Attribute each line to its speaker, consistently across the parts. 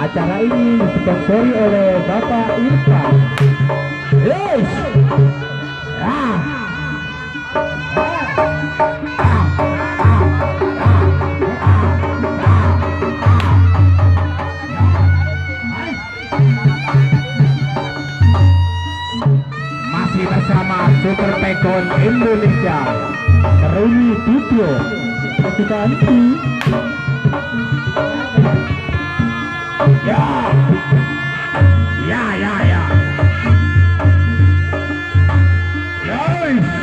Speaker 1: Acara ini disponsori oleh Bapak Irfan. Yes. Ah. Masih bersama Super Pekon Indonesia, Rumi Dutyo, kita ini. Ya, ya, ya, ya. Yes.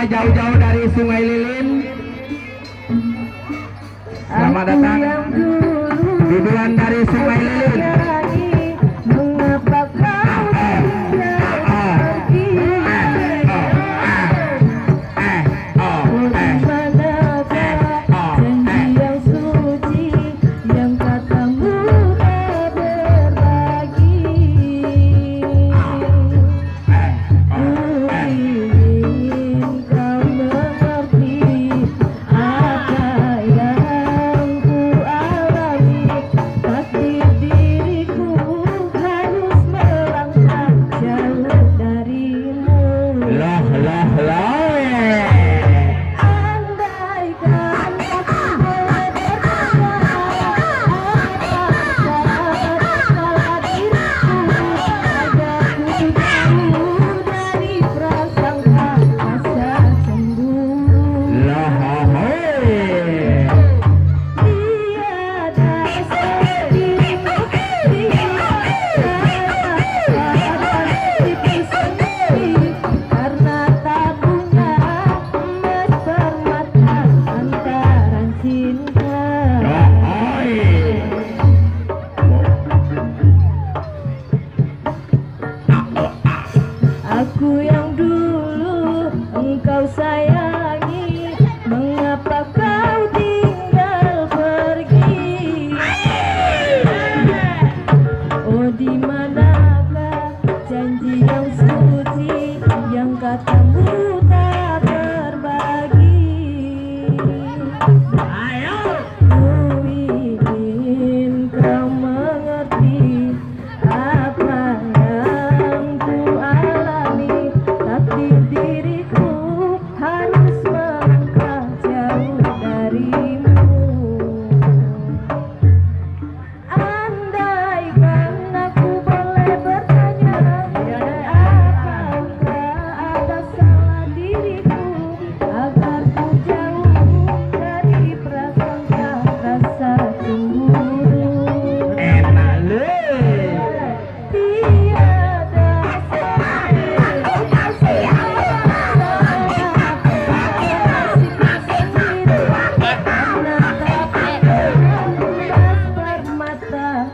Speaker 1: ya jauh-jauh dari Sungai Lilin. Selamat datang. Biduan dari Sungai Lilin.
Speaker 2: Mengapa kau aku yang dulu engkau sayangi, mengapa kau tinggal pergi? Oh, di manakah janji yang suci yang katamu tak berbagi? Ku ingin kau mengerti apa yang ku alami, tapi diriku harus melangkah jauh darimu. Andaikan aku boleh bertanya, apakah ada salah diriku agar ku jauh dari prasangka rasa cemburu?
Speaker 1: Enak lu.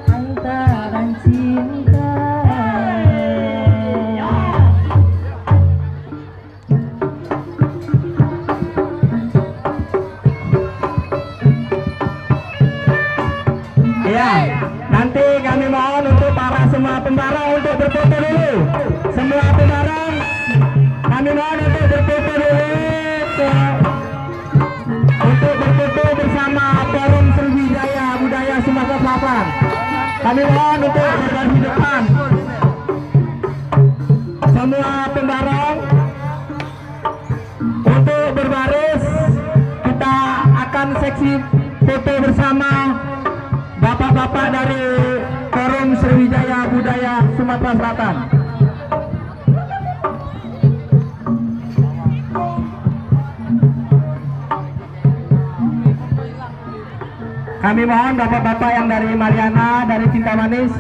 Speaker 2: Antaran cinta.
Speaker 1: Ya, nanti kami mohon untuk para semua pembarang untuk berfoto dulu. Semua pembarang kami mohon untuk berfoto dulu untuk berfoto bersama Forum Sriwijaya Budaya Sumatera Selatan. Kami mohon untuk berbaris di depan. Semua pembarang untuk berbaris, kita akan seksi foto bersama bapak-bapak dari Forum Sriwijaya Budaya Sumatera Selatan. Kami mohon bapak-bapak yang dari Mariana, dari Cinta Manis,